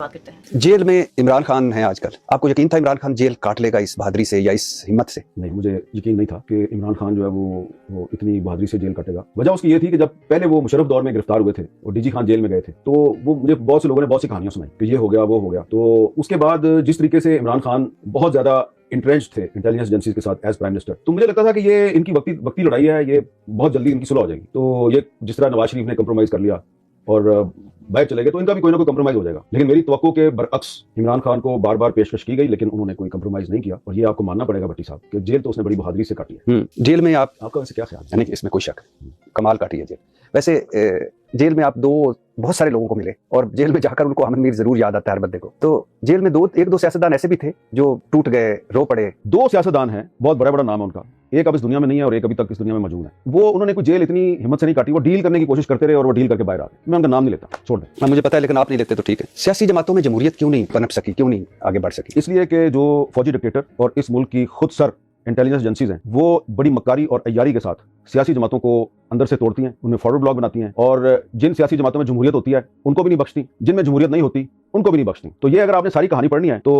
बात करते हैं। जेल में इमरान खान है आजकल, आपको यकीन था इमरान खान जेल काट लेगा इस बहादुरी से या इस हिम्मत से? नहीं, मुझे यकीन नहीं था कि इमरान खान जो है वो इतनी बहादुरी से जेल काटेगा। वजह उसकी ये थी कि जब पहले वो मुशर्रफ दौर में गिरफ्तार हुए थे और डीजी खान जेल में गए थे, तो वो मुझे बहुत से लोगों ने बहुत सी कहानियां सुनाई कि ये हो गया वो हो गया। तो उसके बाद जिस तरीके से इमरान खान बहुत ज्यादा इंट्रेंच्ड थे इंटेलिजेंस एजेंसीज के साथ एज प्राइम मिनिस्टर, तो मुझे लगता था कि ये इनकी वक्ती लड़ाई है, ये बहुत जल्दी इनकी सुलह हो जाएगी। तो ये जिस तरह नवाज शरीफ ने कंप्रोमाइज कर लिया और बाहर चले गए, तो इनका भी कोई ना कोई कंप्रोमाइज हो जाएगा। लेकिन मेरी तवक्को के बरअक्स इमरान खान को बार बार पेशकश की गई, लेकिन उन्होंने कोई कंप्रोमाइज नहीं किया। और ये आपको मानना पड़ेगा भट्टी साहब कि जेल तो उसने बड़ी बहादुरी से काटी है। जेल में आपका वैसे क्या ख्याल है? नहीं, इसमें कोई शक नहीं, कमाल काटी है जेल। वैसे जेल में आप बहुत सारे लोगों को मिले और जेल में जाकर उनको अहमद मीर जरूर याद आता है हर बंदे को। तो जेल में एक दो सियासतदान ऐसे भी थे जो टूट गए, रो पड़े। दो सियासतदान हैं, बहुत बड़ा बड़ा नाम है उनका, एक अब इस दुनिया में नहीं है और एक अभी तक इस दुनिया में मौजूद है। वो उन्होंने कोई जेल इतनी हिम्मत से नहीं काटी, वो डील करने की कोशिश करते रहे और वो डील करके बाहर आ गए। मैं उनका नाम नहीं लेता, छोड़ दें। मुझे पता है, लेकिन आप नहीं लेते तो ठीक है। सियासी जमातों में जमहूरियत क्यों नहीं पनप सकी, क्यों नहीं आगे बढ़ सकी? इसलिए कि जो फौजी डिक्टेटर और इस मुल्क की खुद सर इंटेलिजेंस एजेंसीज हैं, वो बड़ी मक्कारी और अय्यारी के साथ सियासी जमातों को अंदर से तोड़ती हैं, उनमें फॉरवर्ड ब्लॉक बनाती हैं, और जिन सियासी जमातों में जमहूरियत होती है उनको भी नहीं बख्शती, जिनमें जमहूरियत नहीं होती उनको भी नहीं बख्शती। तो ये अगर आपने सारी कहानी पढ़नी है तो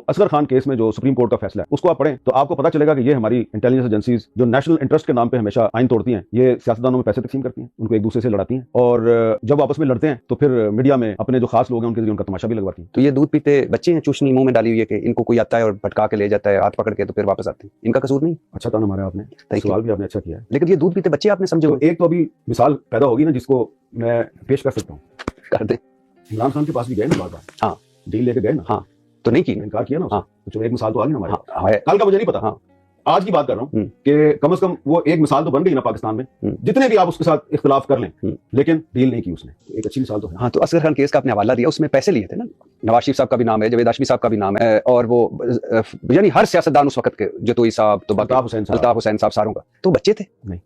असगर खान केस में जो सुप्रीम कोर्ट का फैसला है उसको आप पढ़ें, तो आपको पता चलेगा कि ये हमारी इंटेलिजेंस एजेंसीज जो नेशनल इंटरेस्ट के नाम पे हमेशा आइन तोड़ती हैं, ये सियासतदानों में पैसे तकसीम करती हैं, उनको एक दूसरे से लड़ाती हैं, और जब आपस में लड़ते हैं तो फिर मीडिया में अपने जो खास लोग हैं उनके जरिए उनका तमाशा भी लगवाती हैं। तो ये दूध पीते बच्चे हैं, चूसनी मुंह में डाली हुई है कि इनको कोई आता है और भटका के ले जाता है हाथ पकड़ के, तो फिर वापस आते हैं। इनका कसूर नहीं? अच्छा ताना मारा आपने, सवाल भी आपने अच्छा किया है। लेकिन ये दूध पीते बच्चे आपने समझे तो एक तो अभी मिसाल पैदा होगी ना जिसको मैं पेश कर सकता हूँ। कर दे। इमरान खान के पास भी गए ना बार बार, हाँ, डील लेके गए ना, हाँ, तो नहीं की, इनकार किया ना, हाँ, तो चलो एक मिसाल तो आ गई ना हमारे। हाँ, कल का मुझे नहीं पता, हाँ, आज की बात कर रहा हूँ कि कम से कम वो एक मिसाल तो बन गई ना पाकिस्तान में, जितने भी आप उसके साथ इख्तिलाफ कर लें, लेकिन डील नहीं की उसने, तो एक अच्छी मिसाल तो है। हाँ, तो असगर खान केस का आपने हवाला दिया, उसमें पैसे लिए थे ना, नवाज शरीफ साहब का भी नाम है, जावेद हाशमी साहब का भी नाम है, और वो यानी हर सियासतदान उस वक्त के, जतोई साहब, तो अल्ताफ हुसैन साहब, सारों का, तो बच्चे थे नहीं,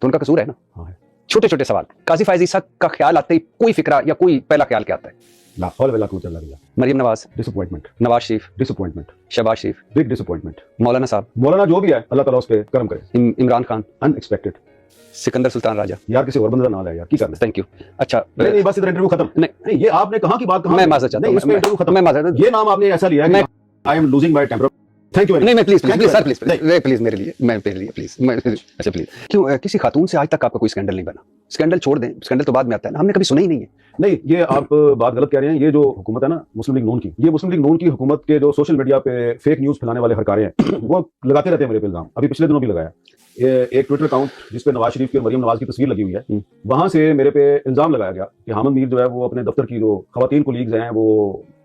तो उनका कसूर है ना? हाँ है। छोटे छोटे सवाल। काजी फायज ईसा का ख्याल आते ही कोई फिक्रा या कोई पहला ख्याल क्या आता है? ला हौल वला कुव्वत इल्ला बिल्लाह। मरियम नवाज, डिसअपॉइंटमेंट। नवाज शरीफ, डिसअपॉइंटमेंट। शहबाज शरीफ, बिग डिसअपॉइंटमेंट। मौलाना साहब, मौलाना जो भी है अल्लाह ताला उस पे करम करे। इमरान खान, अनएक्सपेक्टेड। सिकंदर सुल्तान राजा, यार किसी और बंदे का नाम ले यार, की करना। Thank you. अच्छा नहीं बस इधर इंटरव्यू खत्म। नहीं ये आपने कहाँ की बात कहाँ? मैं माजरत चाहता हूं, इसमें इंटरव्यू खत्म। मैं माजरत, ये नाम आपने ऐसा लिया है कि I am losing my temper. Thank you. नहीं मैं प्लीज सर, प्लीज मेरे लिए, मैं मेरे लिए प्लीज, अच्छा प्लीज। क्यों किसी खातून से आज तक आपका कोई स्कैंडल नहीं बना? स्कैंडल छोड़ दें, स्कैंडल तो बाद में आता है ना, हमने कभी सुना ही नहीं है। नहीं, ये आप बात गलत कह रहे हैं। ये जो हुकूमत है ना मुस्लिम लीग नून की, ये मुस्लिम लीग नून की हुकूमत के जो सोशल मीडिया पे फेक न्यूज फैलाने वाले हरकारे हैं वो लगाते रहते हैं मेरे पे इल्जाम। अभी पिछले दिनों भी लगाया एक ट्विटर अकाउंट जिसपे नवाज शरीफ की और मरियम नवाज की तस्वीर लगी हुई है, वहां से मेरे पे इल्जाम लगाया गया कि अहमद मीर जो है वो अपने दफ्तर की जो खवातीन कोलीग्स हैं वो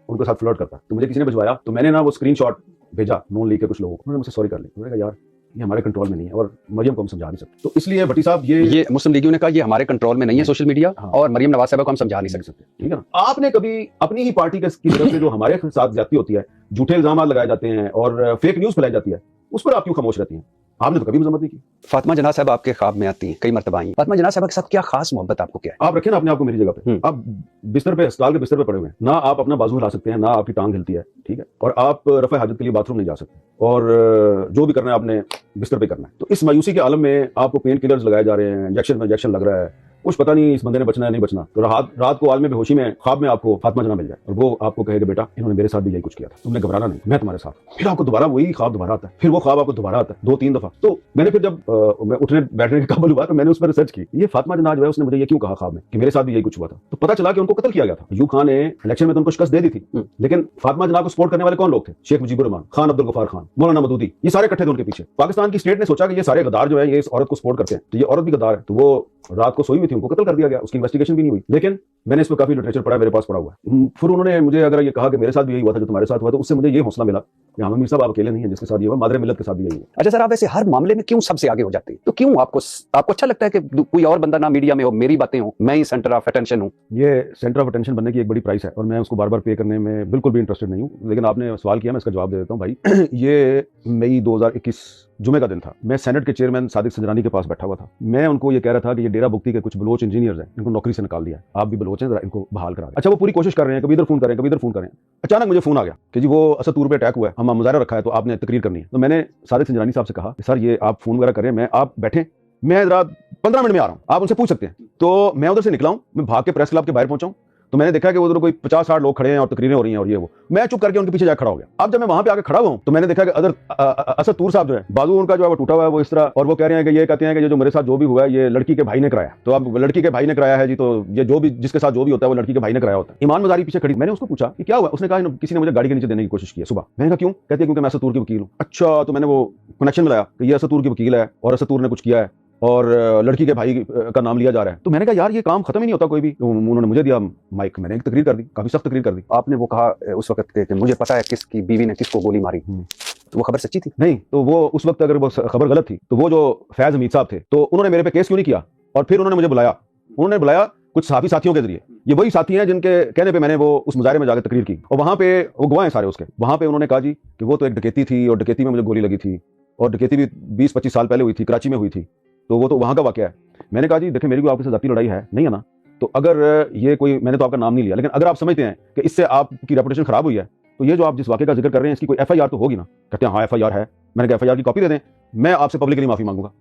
उनके साथ फ्लर्ट करता है। तो मुझे किसी ने भिजवाया, तो मैंने ना वो स्क्रीनशॉट भेजा नॉन लीग के कुछ लोगों को, उन्होंने मुझसे सॉरी कर ली। उन्होंने कहा यार ये हमारे कंट्रोल में नहीं है और मरियम को हम समझा नहीं सकते। तो इसलिए भट्टी साहब ये मुस्लिम लीगियों ने कहा ये हमारे कंट्रोल में नहीं है सोशल मीडिया, हाँ, और मरियम नवाज साहब को हम समझा नहीं सकते। ठीक है ना। आपने कभी अपनी ही पार्टी की तरफ से जो हमारे साथ ज्यादती होती है, झूठे इल्जाम लगाए जाते हैं और फेक न्यूज फैलाई जाती है, उस पर आप क्यों खामोश रहती हैं? आपने तो कभी मजम्मत नहीं की। फातिमा जना साहब आपके ख्वाब में आती हैं, कई मरतबा आई। फातिमा जना साहब के साथ क्या खास मोहब्बत आपको क्या है? आप रखें ना अपने आप को मेरी जगह पे, आप बिस्तर पे, अस्पताल के बिस्तर पे पड़े हुए हैं ना, आप अपना बाजू हिला सकते हैं ना, आपकी टांग हिलती है, ठीक है, और आप रफ़ा हाजत के लिए बाथरूम नहीं जा सकते, और जो भी करना है आपने बिस्तर पे करना है। तो इस मायूसी के आलम में आपको पेन किलर्स लगाए जा रहे हैं, इंजेक्शन लग रहा है, कुछ पता नहीं इस बंदे ने बचना है नहीं बचना, तो रात को आलम बेहोशी में ख्वाब में आपको फातिमा जना मिल जाए और वो आपको कहे कि बेटा इन्होंने मेरे साथ भी यही कुछ किया था, तुमने घबराना नहीं, मैं तुम्हारे साथ। फिर आपको दोबारा वही ख्वाब दोबारा आता है, फिर वो ख्वाब आपको दोबारा आता है 2-3 दफा। तो मैंने फिर जब मैं उठने बैठने के काबिल हुआ तो मैंने उस पर रिसर्च की, ये फातिमा जना जो है उसने मुझे ये क्यों कहा ख्वाब में कि मेरे साथ भी यही कुछ हुआ था। तो पता चला कि उनको कत्ल किया गया था। अयूब खान ने इलेक्शन में तो उनको शिकस्त दे दी थी, लेकिन फातिमा जना को सपोर्ट करने वाले कौन लोग थे? शेख मुजीबुर रहमान, खान अब्दुल गफ्फार खान, मौलाना मदूदी, ये सारे इकट्ठे थे उनके पीछे। पाकिस्तान की स्टेट ने सोचा कि ये सारे गद्दार जो है ये इस औरत को सपोर्ट करते हैं, तो ये औरत भी गद्दार है, तो वो रात को सोई हुई थी, उनको कत्ल कर दिया गया, उसकी इन्वेस्टिगेशन भी नहीं हुई। लेकिन मैंने इस पर काफी लिटरेचर पढ़ा, मेरे पास पड़ा हुआ है। फिर उन्होंने मुझे अगर ये कहा कि मेरे साथ भी यही हुआ था जो तुम्हारे साथ हुआ, तो उससे मुझे ये हौसला मिला कि अहमद मीर साहब आप अकेले नहीं है जिसके साथ ये हुआ, मादरे मिल्लत के साथ भी यही हुआ। अच्छा सर, आप ऐसे हर मामले में क्यों सबसे आगे हो जाते हैं? तो क्यों आपको अच्छा लगता है कि कोई और बंदा ना मीडिया में हो, मेरी बातें हो, मैं ही सेंटर ऑफ अटेंशन हूँ? ये सेंटर ऑफ अटेंशन बनने की एक बड़ी प्राइस है और मैं उसको बार बार पे करने में बिल्कुल भी इंटरेस्टेड नहीं हूँ। लेकिन आपने सवाल किया, मैं इसका जवाब दे देता हूँ भाई। ये मई 2021 जुमे का दिन था, मैं सेनेट के चेयरमैन सादिक संजरानी के पास बैठा हुआ था। मैं उनको ये कह रहा था कि ये डेरा बुगती के कुछ बलोच इंजीनियर्स हैं, इनको नौकरी से निकाल दिया है, आप भी बलोच हैं, जरा इनको बहाल करा दें। अच्छा वो पूरी कोशिश कर रहे हैं, कभी इधर फोन करें कभी इधर फोन करें। अचानक मुझे फोन आ गया कि जी वो असदूर पे अटैक हुआ है, हम मुजाहरा रखा है, तो आपने तकरीर करनी है। तो मैंने सादिक संजरानी साहब से कहा सर ये आप फोन वगैरह करें, आप बैठे, मैं जरा 15 मिनट में आ रहा हूँ, आप उनसे पूछ सकते हैं। तो मैं उधर से निकला हूँ, मैं भाग के प्रेस क्लब के बाहर पहुंचा हूँ, तो मैंने देखा कि वो उधर कोई 50-60 लोग खड़े हैं और तकरीरें हो रही हैं और ये वो, मैं चुप करके उनके पीछे जाकर खड़ा हो गया। अब जब मैं वहां पे आके खड़ा हुआ हूं तो मैंने देखा कि असद तूर साहब जो है, बाजू उनका जो है वो टूटा हुआ है, वो इस तरह, और वो कह रहे हैं कि ये कहते हैं कि जो मेरे साथ जो भी हुआ है ये लड़की के भाई ने कराया। तो अब लड़की के भाई ने कराया है जी, तो ये जो भी जिसके साथ जो भी होता है वो लड़की के भाई ने कराया होता है। ईमान मजारी पीछे खड़ी, मैंने उसको पूछा कि क्या हुआ, उसने कहा किसी ने मुझे गाड़ी के नीचे देने की कोशिश की है सुबह। मैंने कहा क्यों? कहती है क्योंकि मैं असद तूर की वकील हूं। अच्छा, तो मैंने वो कनेक्शन मिलाया कि ये असद तूर की वकील है और असद तूर ने कुछ किया है और लड़की के भाई का नाम लिया जा रहा है। तो मैंने कहा यार ये काम खत्म ही नहीं होता कोई भी। तो उन्होंने मुझे दिया माइक, मैंने एक तकरीर कर दी, काफी सख्त तकरीर कर दी। आपने वो कहा उस वक्त कि मुझे पता है किसकी बीवी ने किसको गोली मारी, तो वो खबर सच्ची थी? नहीं, तो वो उस वक्त अगर वो खबर गलत थी तो वो जो फैज हमीद साहब थे तो उन्होंने मेरे पे केस क्यों नहीं किया, और फिर उन्होंने मुझे बुलाया, उन्होंने बुलाया कुछ सहाफी साथियों के जरिए। ये वही साथी हैं जिनके कहने पे मैंने वो उस मुजाहरे में जाकर तकरीर की, और वहां पे वो गवाह हैं सारे उसके। वहां पे उन्होंने कहा जी कि वो तो एक डकैती थी और डकैती में मुझे गोली लगी थी, और डकैती भी 20-25 साल पहले हुई थी, कराची में हुई थी, तो वो तो वहां का वाकया है। मैंने कहा जी देखिए मेरी कोई आपके साथ जाती लड़ाई है नहीं है ना, तो अगर ये कोई, मैंने तो आपका नाम नहीं लिया, लेकिन अगर आप समझते हैं कि इससे आपकी रेपुटेशन खराब हुई है तो ये जो आप जिस वाकये का जिक्र कर रहे हैं इसकी कोई एफआईआर तो होगी ना। कहते हैं हाँ एफआईआर है। मैंने कहा एफआईआर की कॉपी दे दें, मैं आपसे पब्लिकली माफी मांगूंगा,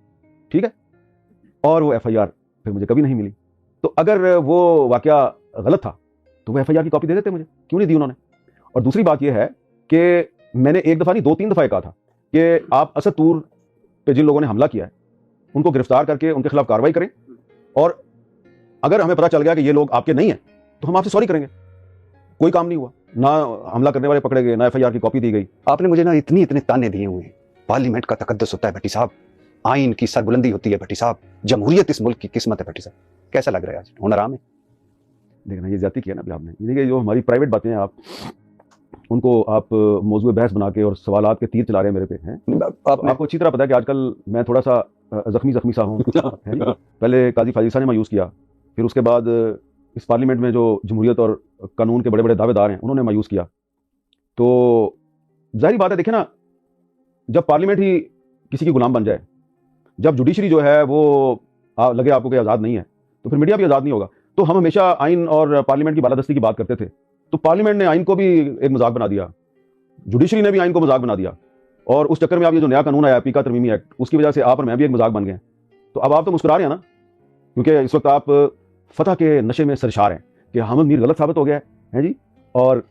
ठीक है। और वो एफआईआर फिर मुझे कभी नहीं मिली। तो अगर वो वाकया गलत था तो वो एफआईआर की कॉपी दे देते मुझे, क्यों नहीं दी उन्होंने। और दूसरी बात यह है कि मैंने एक दफा नहीं 2-3 दफा कहा था कि आप असद तूर पे जिन लोगों ने हमला किया है उनको गिरफ्तार करके उनके खिलाफ कार्रवाई करें, और अगर हमें पता चल गया कि ये लोग आपके नहीं हैं तो हम आपसे सॉरी करेंगे। कोई काम नहीं हुआ, ना हमला करने वाले पकड़े गए, ना एफआईआर की कॉपी दी गई। आपने मुझे ना इतने ताने दिए हुए हैं। पार्लियामेंट का तकद्दुस होता है भट्टी साहब, आइन की सरबुलंदी होती है भट्टी साहब, जमहूरियत इस मुल्क की किस्मत है भट्टी साहब। कैसा लग रहा है आज? होना आराम है? देखना ये ज्यादती किया ना अभी आपने, यानी कि जो हमारी प्राइवेट बातें हैं आप उनको आप मौजूद बहस बना के और सवालात के तीर चला रहे हैं मेरे पे हैं। आपको अच्छी तरह पता है कि आजकल मैं थोड़ा सा जख्मी सा हूँ। पहले काजी फाजिल साहब ने मायूस किया, फिर उसके बाद इस पार्लियामेंट में जो जमहूरियत और कानून के बड़े बड़े दावेदार हैं उन्होंने मायूस किया। तो जाहिर बात है, देखे ना, जब पार्लियामेंट ही किसी की गुलाम बन जाए, जब जुडिशरी जो है वो लगे आपको कि आज़ाद नहीं है, तो फिर मीडिया भी आज़ाद नहीं होगा। तो हम हमेशा आइन और पार्लियामेंट की बालादस्ती की बात करते थे, तो पार्लियामेंट ने आइन को भी एक मजाक बना दिया, जुडिशरी ने भी आइन को मजाक बना दिया, और उस चक्कर में आप ये जो नया कानून आया पीका तरमीमी एक्ट, उसकी वजह से आप और मैं भी एक मजाक बन गए। तो अब आप तो मुस्कुरा रहे हैं ना, क्योंकि इस वक्त आप फतह के नशे में सरशार हैं कि हामिद मीर गलत साबित हो गया है जी और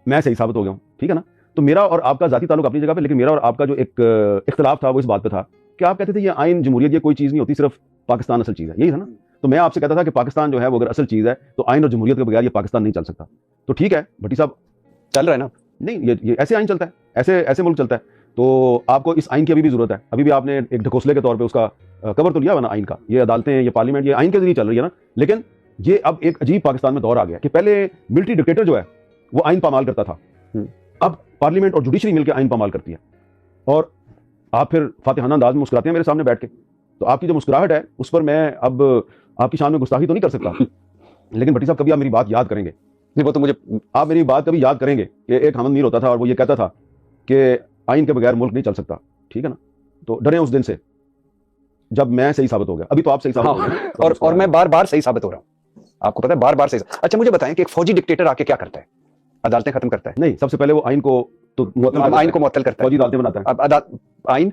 मैं सही साबित हो गया हूँ, ठीक है ना। तो मेरा और आपका जाती ताल्लुक अपनी जगह पे, लेकिन मेरा और आपका जो एक इख्तलाफ था वो इस बात पे था कि आप कहते थे ये आइन जमहूरियत ये कोई चीज़ नहीं होती, सिर्फ पाकिस्तान असल चीज़ है, यही था ना। तो मैं आपसे कहता था कि पाकिस्तान जो है वो अगर असल चीज़ है तो आइन और जमहूरियत के बगैर ये पाकिस्तान नहीं चल सकता। तो ठीक है भट्टी साहब, चल रहा है ना? नहीं, ये ऐसे आइन चलता है, ऐसे मुल्क चलता है। तो आपको इस आइन की अभी भी जरूरत है। अभी भी आपने एक ढकोसले के तौर पे उसका कवर तो लिया हुआ ना आइन का। ये अदालतें, ये पार्लियामेंट, ये आइन के जरिए चल रही है ना। लेकिन ये अब एक अजीब पाकिस्तान में दौर आ गया कि पहले मिलिट्री डिक्टेटर जो है वो आइन पामाल करता था, अब पार्लियामेंट और जुडिशरी मिलकर आइन पामाल करती है, और आप फिर फातिहाना अंदाज में मुस्कुराते हैं मेरे सामने बैठ के। तो आपकी जो मुस्कुराहट है उस पर मैं अब आपकी शान में गुस्ताखी तो नहीं कर सकता, लेकिन भट्टी साहब कभी आप मेरी बात याद करेंगे। नहीं, वो तो मुझे, आप मेरी बात कभी याद करेंगे कि एक हामिद मीर होता था और वो ये कहता था कि आइन के बगैर मुल्क नहीं चल सकता, ठीक है ना। तो डरे उस दिन से जब मैं सही साबित हो गया। अभी तो आप सही साबित हो गए, और मैं बार बार सही साबित हो रहा हूँ, आपको पता है, बार बार सही। अच्छा मुझे बताएं कि एक फौजी डिक्टेटर आके क्या करता है? अदालतें खत्म करता है? नहीं, सबसे पहले वो आइन को मुअत्तल करता है, फौजी अदालतें बनाता है। अब आइन,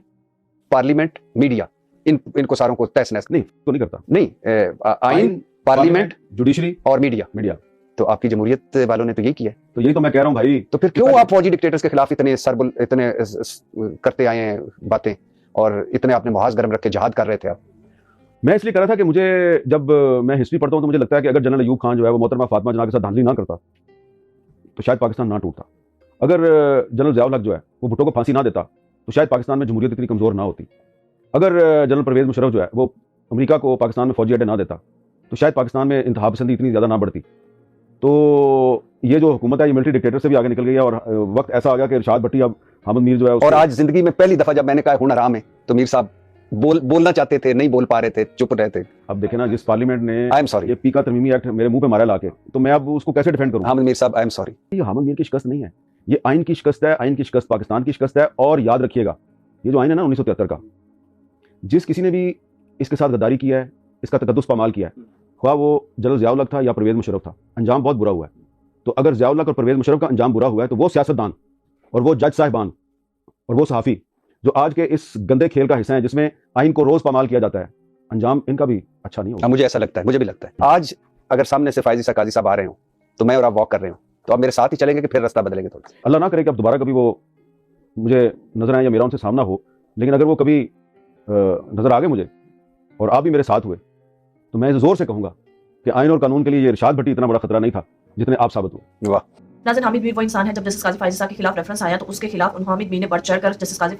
पार्लियामेंट, मीडिया, इनको सारों को तहस नहस नहीं तो नहीं करता। नहीं, आइन, पार्लियामेंट, जुडिशरी और मीडिया। तो आपकी जमहूरियत वालों ने तो ये किया है। तो यही तो मैं कह रहा हूँ भाई। तो फिर क्यों आप फौजी डिक्टेटर्स के खिलाफ इतने करते आए हैं बातें, और इतने आपने मुहाज गरम रख के जहाद कर रहे थे आप? मैं इसलिए कर रहा था कि मुझे, जब मैं हिस्ट्री पढ़ता हूँ तो मुझे लगता है कि अगर जनरल अयूब खान जो है वो मोहतरमा फातिमा जना के साथ धांधली ना करता तो शायद पाकिस्तान ना टूटता। अगर जनरल ज़िया उल हक जो है वो भुट्टो को फांसी ना देता तो शायद पाकिस्तान में जमहूरियत इतनी कमज़ोर ना होती। अगर जनरल परवेज़ मुशर्रफ जो है वो अमेरिका को पाकिस्तान में फौजी अड्डे ना देता तो शायद पाकिस्तान में इंतहा पसंदी इतनी ज़्यादा ना बढ़ती। तो ये जो हुकूमत है ये मिलिट्री डिक्टेटर से भी आगे निकल गई है, और वक्त ऐसा आ गया कि इरशाद भट्टी अब हामिद मीर जो है। और आज जिंदगी में पहली दफा जब मैंने कहा हुनर आराम है तो मीर साहब बोलना चाहते थे, नहीं बोल पा रहे थे, चुप रहे थे। अब देखे ना, जिस पार्लियामेंट ने आई एम सॉरी ये पीका तरमीमी एक्ट मेरे मुंह पे मारा लाके, तो मैं अब उसको कैसे डिफेंड करूं? हामिद मीर साहब आई एम सॉरी। ये हामिद मीर की शिकस्त नहीं है, ये आइन की शिकस्त है। आइन की शिकस्त पाकिस्तान की शिकस्त है। और याद रखिएगा, ये जो आइन है ना 1973 का, जिस किसी ने भी इसके साथ गद्दारी किया है, इसका तकद्दुस पामाल किया है, ख्वाह वो जनरल ज़िया उल हक था या परवेज़ मुशर्रफ था, अंजाम बहुत बुरा हुआ है। तो अगर ज़िया उल हक और परवेज़ मुशर्रफ का अंजाम बुरा हुआ है तो वो सियासतदान और वो जज साहिबान और वो सहाफ़ी जो आज के इस गंदे खेल का हिस्सा है जिसमें आइन को रोज पामाल किया जाता है, अंजाम इनका भी अच्छा नहीं होगा। मुझे ऐसा लगता है, मुझे भी लगता है। आज अगर सामने से फायजी काजी साहब आ रहे हो तो मैं और आप वॉक कर रहे हो, तो आप मेरे साथ ही चलेंगे कि फिर रास्ता बदलेंगे थोड़ा? अल्लाह ना करे कि अब दोबारा कभी वो मुझे नजर आए या मेरा उनसे सामना हो, लेकिन अगर वो कभी नजर आ गए मुझे और आप भी मेरे साथ हुए, तो मैं जोर से कहूंगा कि आइन और कानून के लिए ये इरशाद भट्टी इतना बड़ा खतरा नहीं था जितने आप साबित हुए। वाह। नाज़रीन, हामिद मीर वो इंसान है, जब जस्टिस काजी फायज़ साहब के खिलाफ रेफरेंस आया तो उसके खिलाफ हामिद मीर ने बढ़ चढ़ कर जस्टिस काजी